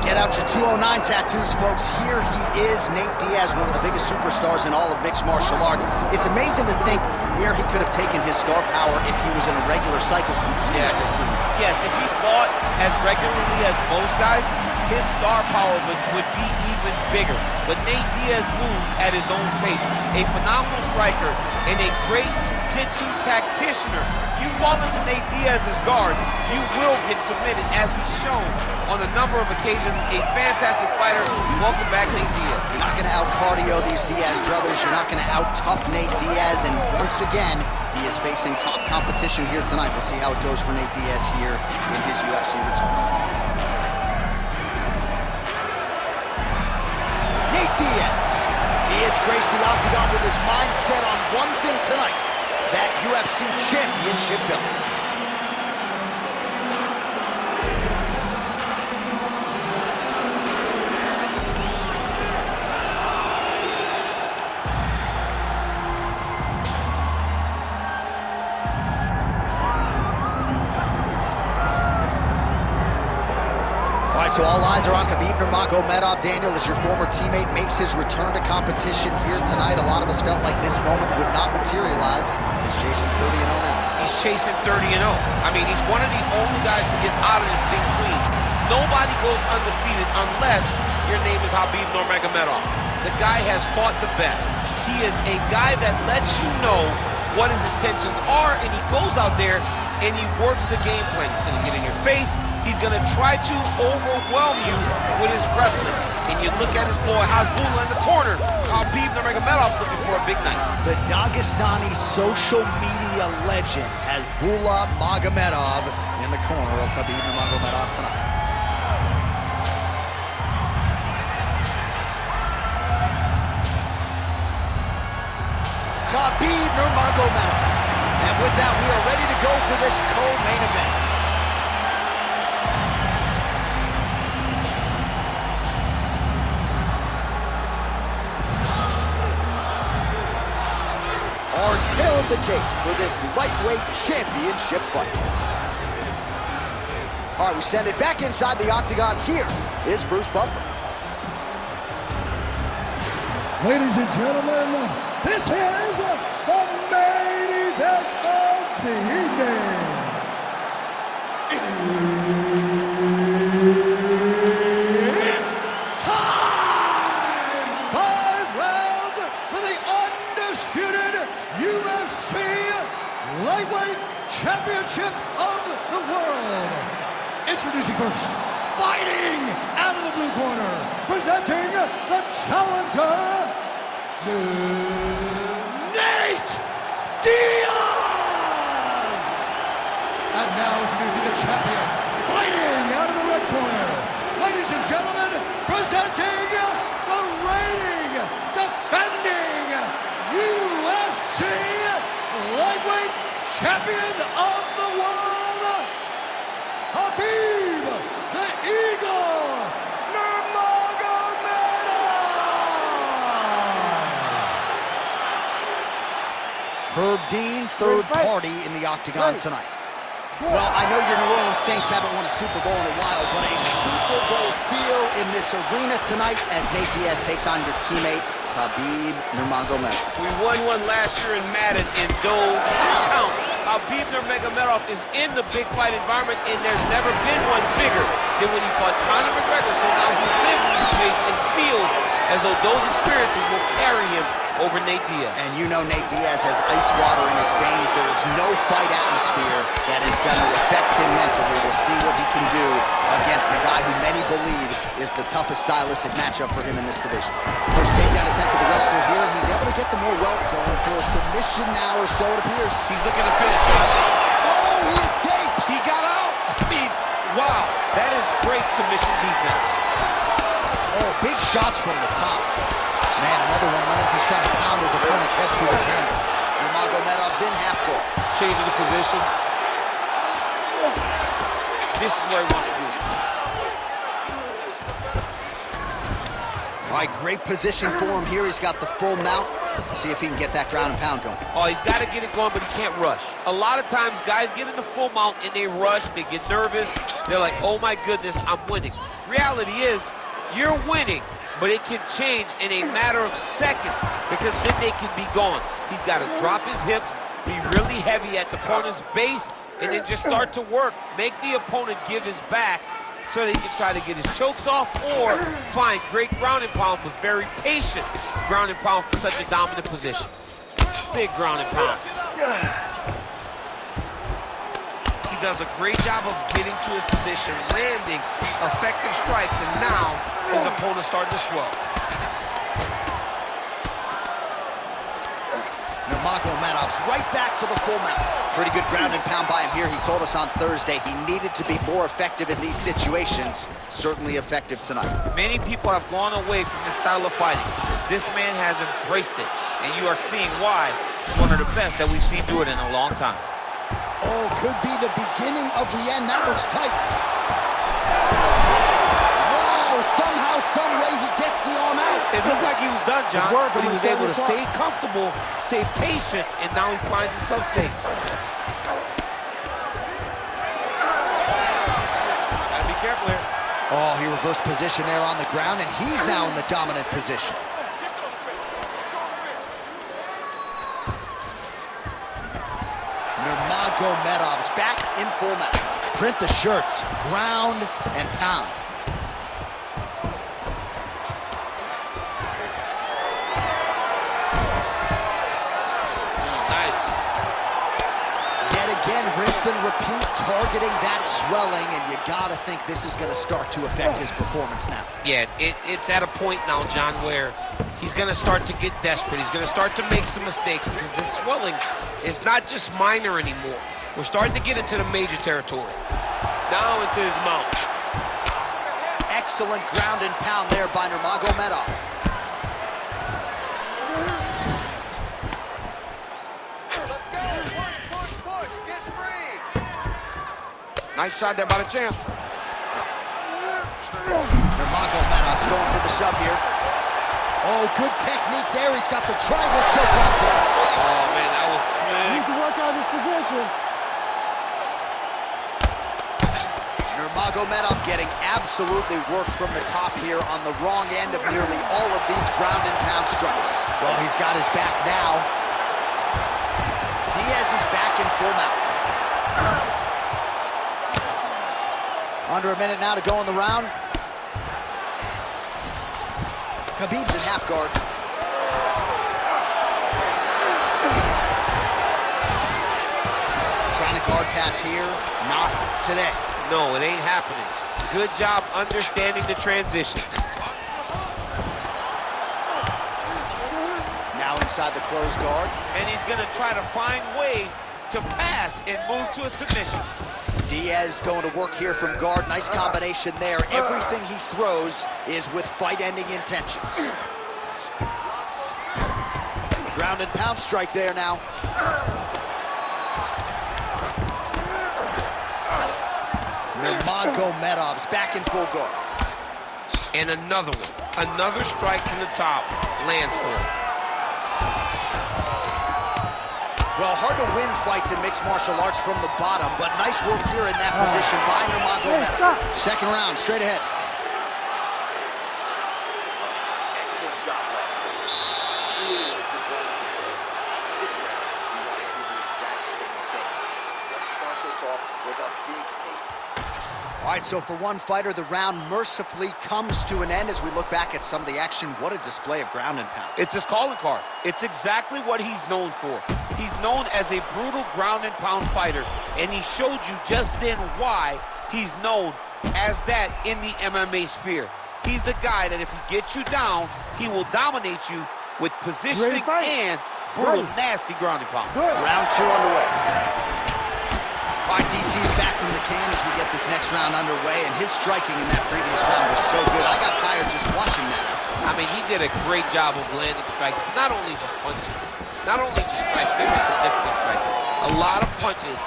Get out your 209 tattoos, folks. Here he is, Nate Diaz, one of the biggest superstars in all of mixed martial arts. It's amazing to think where he could have taken his star power if he was in a regular cycle competing at the humans. Yes, if he fought as regularly as most guys, his star power would be even bigger. But Nate Diaz moves at his own pace. A phenomenal striker and a great jiu-jitsu tacticianer. You fall into Nate Diaz's guard, you will get submitted, as he's shown on a number of occasions. A fantastic fighter. Welcome back, Nate Diaz. You're not going to out-cardio these Diaz brothers. You're not going to out-tough Nate Diaz. And once again, he is facing top competition here tonight. We'll see how it goes for Nate Diaz here in his UFC return. Nate Diaz. He has graced the octagon with his mind set on one thing tonight, that UFC championship belt. So all eyes are on Khabib Nurmagomedov. Daniel, as your former teammate makes his return to competition here tonight, a lot of us felt like this moment would not materialize. He's chasing 30-0 now. He's chasing 30-0. I mean, he's one of the only guys to get out of this thing clean. Nobody goes undefeated unless your name is Khabib Nurmagomedov. The guy has fought the best. He is a guy that lets you know what his intentions are, and he goes out there and he works the game plan. He's going to get in your face. He's going to try to overwhelm you with his wrestling. And you look at his boy Hasbulla in the corner. Khabib Nurmagomedov looking for a big night. The Dagestani social media legend Hasbulla Magomedov in the corner of Khabib Nurmagomedov tonight. Khabib Nurmagomedov. And with that, we are ready to go for this co-main event. Our tail of the tape for this lightweight championship fight. All right, we send it back inside the octagon. Here is Bruce Buffer. Ladies and gentlemen, this is the main event of the evening. It's time! 5 rounds for the undisputed UFC Lightweight Championship of the World. Introducing first, fighting out of the blue corner, presenting the challenger, Nate Diaz! And now introducing the champion, fighting out of the red corner, ladies and gentlemen, presenting the reigning, defending UFC Lightweight Champion of the World, Khabib the Eagle Herb Dean, third party in the octagon tonight. Well, I know your New Orleans Saints haven't won a Super Bowl in a while, but a Super Bowl feel in this arena tonight as Nate Diaz takes on your teammate, Khabib Nurmagomedov. We won one last year in Madden in Doge. Count. Khabib Nurmagomedov is in the big fight environment, and there's never been one bigger than when he fought Conor McGregor. So now he lives in this space and feels as though those experiences will carry him over Nate Diaz. And you know Nate Diaz has ice water in his veins. There is no fight atmosphere that is going to affect him mentally. We'll see what he can do against a guy who many believe is the toughest stylistic matchup for him in this division. First takedown attempt for the wrestler here, and he's able to get the more welt going for a submission now, or so it appears. He's looking to finish him. Oh, he escapes! He got out! I mean, wow, that is great submission defense. Oh, big shots from the top. Man, another one. Reynolds is trying to pound his opponent's head through the canvas. Nurmagomedov's in half guard. Changing the position. This is where he wants to be. All right, great position for him here. He's got the full mount. See if he can get that ground and pound going. Oh, he's got to get it going, but he can't rush. A lot of times, guys get in the full mount and they rush, they get nervous. They're like, oh my goodness, I'm winning. Reality is, you're winning, but it can change in a matter of seconds because then they can be gone. He's got to drop his hips, be really heavy at the opponent's base, and then just start to work. Make the opponent give his back so that he can try to get his chokes off or find great ground and pound, but very patient ground and pound for such a dominant position. Big ground and pound. He does a great job of getting to his position, landing effective strikes, and now his opponent's starting to swell. Nurmagomedov's right back to the full mount. Pretty good ground and pound by him here. He told us on Thursday he needed to be more effective in these situations. Certainly effective tonight. Many people have gone away from this style of fighting. This man has embraced it, and you are seeing why he's one of the best that we've seen do it in a long time. Oh, could be the beginning of the end. That looks tight. Somehow, some way, he gets the arm out. It looked like he was done, John, but he was able to stay comfortable, stay patient, and now he finds himself safe. Gotta be careful here. Oh, he reversed position there on the ground, and he's now in the dominant position. Nurmagomedov's back in full mount. Print the shirts, ground and pound. Rinse and repeat, targeting that swelling, and you gotta think this is gonna start to affect his performance now. Yeah, it's at a point now, John, where he's gonna start to get desperate. He's gonna start to make some mistakes because this swelling is not just minor anymore. We're starting to get into the major territory. Now into his mount. Excellent ground and pound there by Nurmagomedov. Nice shot there by the champ. Nurmagomedov's going for the shove here. Oh, good technique there. He's got the triangle choke locked in. Oh, man, that was slick. He can work out his position. Nurmagomedov getting absolutely worked from the top here on the wrong end of nearly all of these ground and pound strikes. Well, he's got his back now. Diaz is back in full mount. Under a minute now to go in the round. Khabib's in half guard. Trying to guard pass here. Not today. No, it ain't happening. Good job understanding the transition. Now inside the closed guard. And he's going to try to find ways to pass and move to a submission. Diaz going to work here from guard. Nice combination there. Everything he throws is with fight-ending intentions. Ground and pound strike there now. Nurmagomedov's back in full guard. And another one. Another strike from the top lands for him. Well, hard to win fights in mixed martial arts from the bottom, but nice work here in that position by Nurmagomedov. Second round, straight ahead. Excellent job last time. Really good ball. This round, we want to do the exact same thing. Let's start this off with a big take. All right, so for one fighter, the round mercifully comes to an end as we look back at some of the action. What a display of ground and pound. It's his calling card. It's exactly what he's known for. He's known as a brutal ground and pound fighter, and he showed you just then why he's known as that in the MMA sphere. He's the guy that if he gets you down, he will dominate you with positioning and brutal, nasty ground and pound. Round two underway. All right, DC's back from the can as we get this next round underway, and his striking in that previous round was so good. I got tired just watching that out. I mean, he did a great job of landing strikes, not only just punches, not only just strikes, very significant strikes, a lot of punches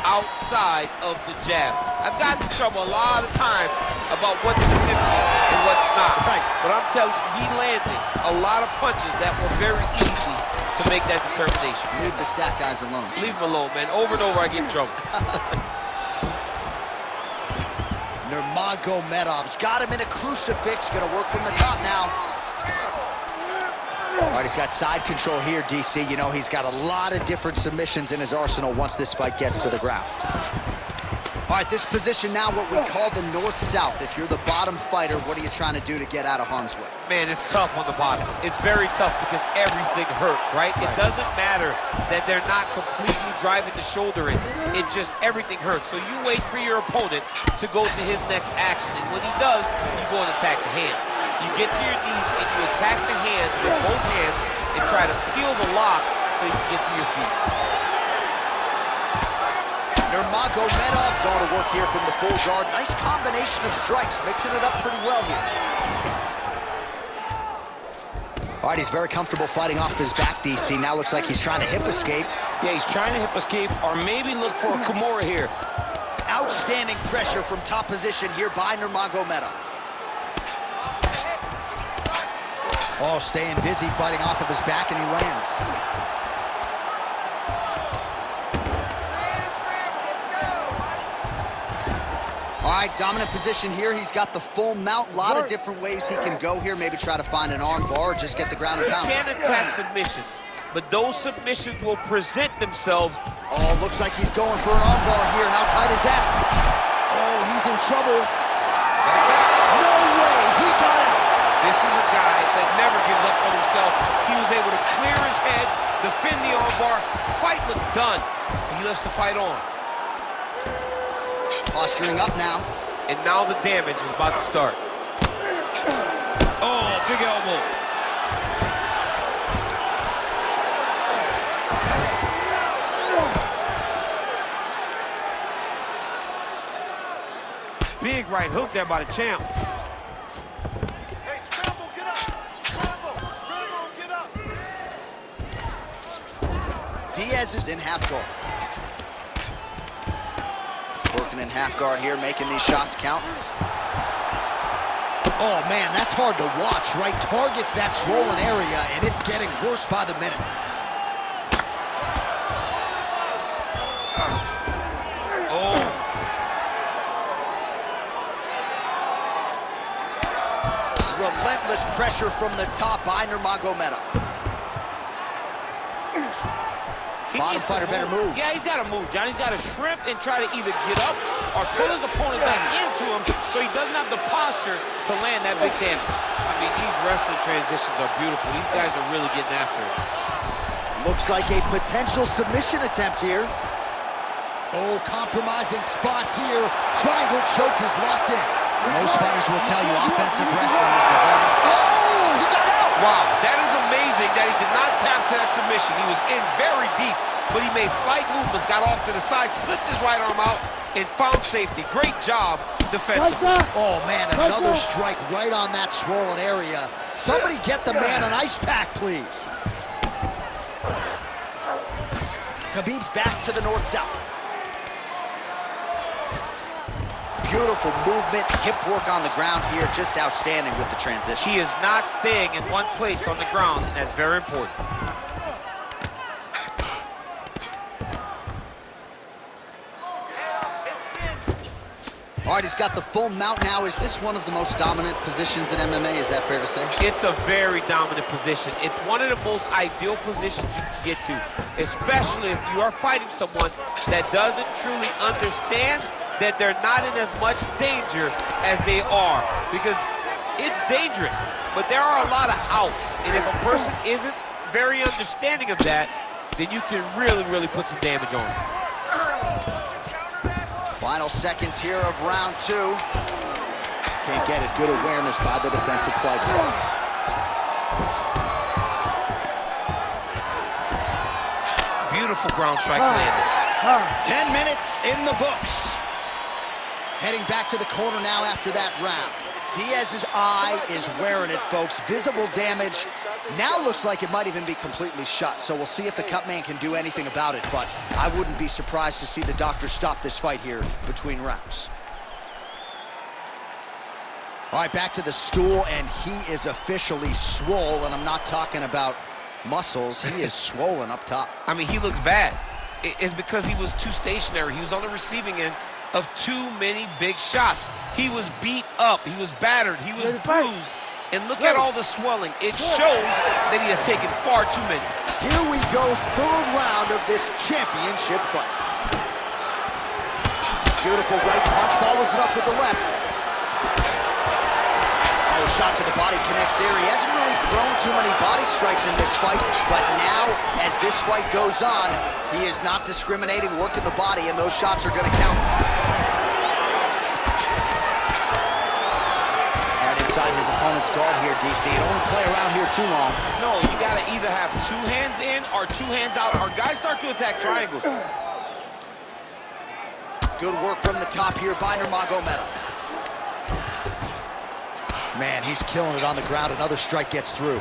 outside of the jab. I've gotten in trouble a lot of times about what's significant and what's not. Right. But I'm telling you, he landed a lot of punches that were very easy to make that determination. Leave the stat guys alone. Leave him alone, man. Over and over, I get in trouble. Nurmagomedov's got him in a crucifix. Gonna work from the top now. All right, he's got side control here, DC. You know, he's got a lot of different submissions in his arsenal once this fight gets to the ground. All right, this position now, what we call the north-south. If you're the bottom fighter, what are you trying to do to get out of harm's way? Man, it's tough on the bottom. It's very tough because everything hurts, right? It doesn't matter that they're not completely driving the shoulder in. It just, everything hurts. So you wait for your opponent to go to his next action. And when he does, you go and attack the hands. You get to your knees and you attack the hands with both hands and try to feel the lock so you can get to your feet. Nurmagomedov going to work here from the full guard. Nice combination of strikes, mixing it up pretty well here. All right, he's very comfortable fighting off his back, DC. Now looks like he's trying to hip escape. Yeah, he's trying to hip escape or maybe look for a Kimura here. Outstanding pressure from top position here by Nurmagomedov. Oh, staying busy fighting off of his back, and he lands. All right, dominant position here. He's got the full mount. A lot of different ways he can go here. Maybe try to find an arm bar or just get the ground and pound. He can attack submissions, but those submissions will present themselves. Oh, looks like he's going for an arm bar here. How tight is that? Oh, he's in trouble. No way, he got out. This is a guy that never gives up on himself. He was able to clear his head, defend the armbar. Fight looked done, but he lets the fight on. Posturing up now. And now the damage is about to start. Oh, big elbow. Big right hook there by the champ. Hey, scramble, get up! Scramble, get up! Diaz is in half guard. Working in half guard here, making these shots count. Oh man, that's hard to watch, right? Targets that swollen area, and it's getting worse by the minute. Oh. Relentless pressure from the top by Nurmagomedov. Bottom fighter better move. Yeah, he's got to move, John. He's got to shrimp and try to either get up or pull his opponent back into him so he doesn't have the posture to land that big damage. I mean, these wrestling transitions are beautiful. These guys are really getting after it. Looks like a potential submission attempt here. Oh, compromising spot here. Triangle choke is locked in. Most fighters will tell you offensive wrestling is the better. Oh, he got out! Wow, that is amazing that he did not tap to that submission. He was in very deep, but he made slight movements, got off to the side, slipped his right arm out, and found safety. Great job defensively. Oh, man, another strike right on that swollen area. Somebody get the man an ice pack, please. Khabib's back to the north-south. Beautiful movement, hip work on the ground here, just outstanding with the transition. He is not staying in one place on the ground, and that's very important. All right, he's got the full mount now. Is this one of the most dominant positions in MMA? Is that fair to say? It's a very dominant position. It's one of the most ideal positions you can get to, especially if you are fighting someone that doesn't truly understand that they're not in as much danger as they are, because it's dangerous, but there are a lot of outs, and if a person isn't very understanding of that, then you can really put some damage on them. Final seconds here of round two. Can't get it. Good awareness by the defensive fighter. Beautiful ground strikes landed. 10 minutes in the books. Heading back to the corner now after that round. Diaz's eye is wearing it, folks. Visible damage. Now looks like it might even be completely shut, so we'll see if the cut man can do anything about it, but I wouldn't be surprised to see the doctor stop this fight here between rounds. All right, back to the stool, and he is officially swole, and I'm not talking about muscles. He is swollen up top. I mean, he looks bad. It's because he was too stationary. He was on the receiving end of too many big shots. He was beat up, he was battered, he was bruised, and look at all the swelling. It shows that he has taken far too many. Here we go, third round of this championship fight. Beautiful right punch, follows it up with the left. Oh, shot to the body connects there. He hasn't really thrown too many body strikes in this fight, but now, as this fight goes on, he is not discriminating, working the body, and those shots are going to count. Right inside his opponent's guard here, DC. You don't want to play around here too long. No, you got to either have two hands in or two hands out, or guys start to attack triangles. Good work from the top here by Nurmagomedov. Man, he's killing it on the ground. Another strike gets through.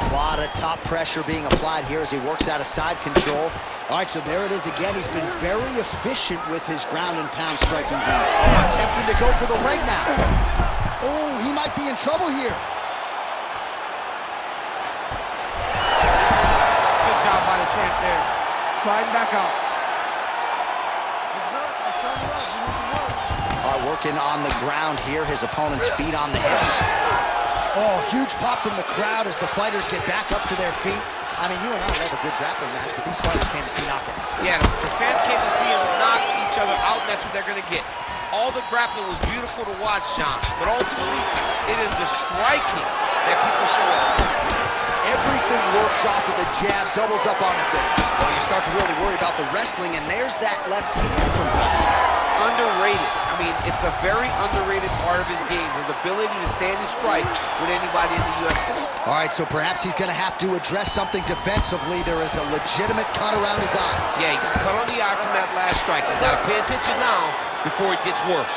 A lot of top pressure being applied here as he works out of side control. All right, so there it is again. He's been very efficient with his ground and pound striking game. Oh, attempting to go for the leg now. Oh, he might be in trouble here. Good job by the champ there. Sliding back out. Working on the ground here, his opponent's feet on the hips. Oh, huge pop from the crowd as the fighters get back up to their feet. I mean, you and I love a good grappling match, but these fighters came to see knockouts. Yeah, the fans came to see them knock each other out, and that's what they're going to get. All the grappling was beautiful to watch, Sean, but ultimately, it is the striking that people show up. Everything works off of the jab, doubles up on it there. Well, you start to really worry about the wrestling, and there's that left hand from Khabib. Underrated. I mean, it's a very underrated part of his game, his ability to stand and strike with anybody in the UFC. All right, so perhaps he's going to have to address something defensively. There is a legitimate cut around his eye. Yeah, he got cut on the eye from that last strike. He's got to pay attention now before it gets worse.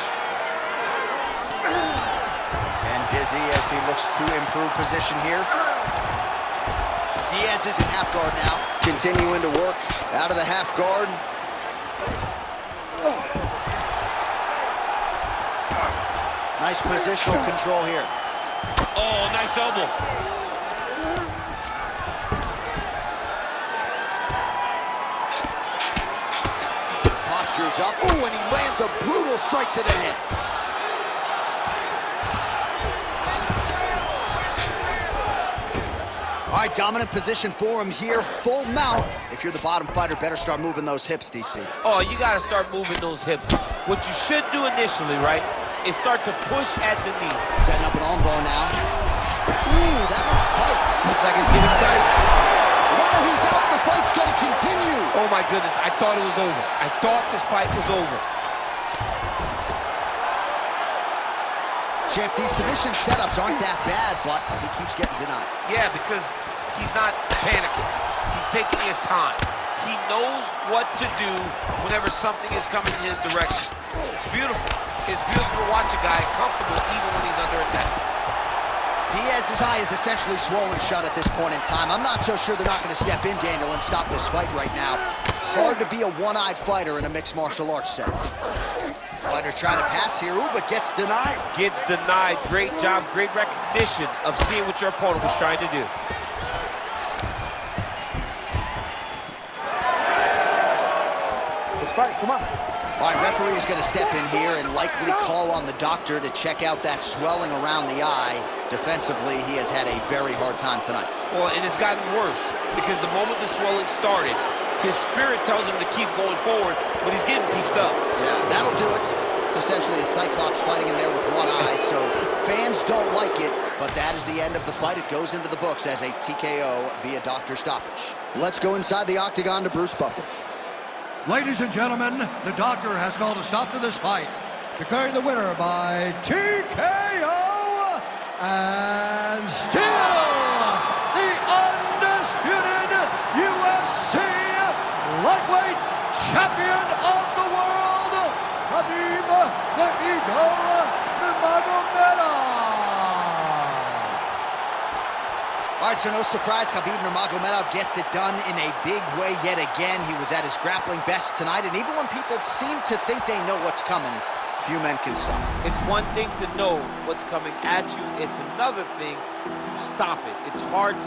And busy as he looks to improve position here. Diaz is in half guard now. Continuing to work out of the half guard. Nice positional control here. Oh, nice elbow. Posture's up. Ooh, and he lands a brutal strike to the head. All right, dominant position for him here. Full mount. If you're the bottom fighter, better start moving those hips, DC. Oh, you got to start moving those hips. What you should do initially, right, is start to push at the knee. Setting up an arm bar now. Ooh, that looks tight. Looks like it's getting tight. Wow, he's out. The fight's going to continue. Oh, my goodness. I thought it was over. I thought this fight was over. Champ, these submission setups aren't that bad, but he keeps getting denied. Yeah, because he's not panicking. He's taking his time. He knows what to do whenever something is coming in his direction. It's beautiful. It's beautiful to watch a guy comfortable even when he's under attack. Diaz's eye is essentially swollen shut at this point in time. I'm not so sure they're not going to step in, Daniel, and stop this fight right now. Hard to be a one-eyed fighter in a mixed martial arts setting. Fighter trying to pass here, ooh, but gets denied. Gets denied. Great job, great recognition of seeing what your opponent was trying to do. Let's fight, come on. All right, referee is going to step in here and likely call on the doctor to check out that swelling around the eye. Defensively, he has had a very hard time tonight. Well, and it's gotten worse because the moment the swelling started, his spirit tells him to keep going forward, but he's getting pieced up. Yeah, that'll do it. It's essentially a Cyclops fighting in there with one eye, so fans don't like it, but that is the end of the fight. It goes into the books as a TKO via doctor stoppage. Let's go inside the octagon to Bruce Buffer. Ladies and gentlemen, the doctor has called a stop to this fight, declaring the winner by TKO, and still the undisputed UFC lightweight champion of the world, Khabib the Eagle Nurmagomedov. All right, so no surprise, Khabib Nurmagomedov gets it done in a big way yet again. He was at his grappling best tonight, and even when people seem to think they know what's coming, few men can stop. It's one thing to know what's coming at you. It's another thing to stop it. It's hard to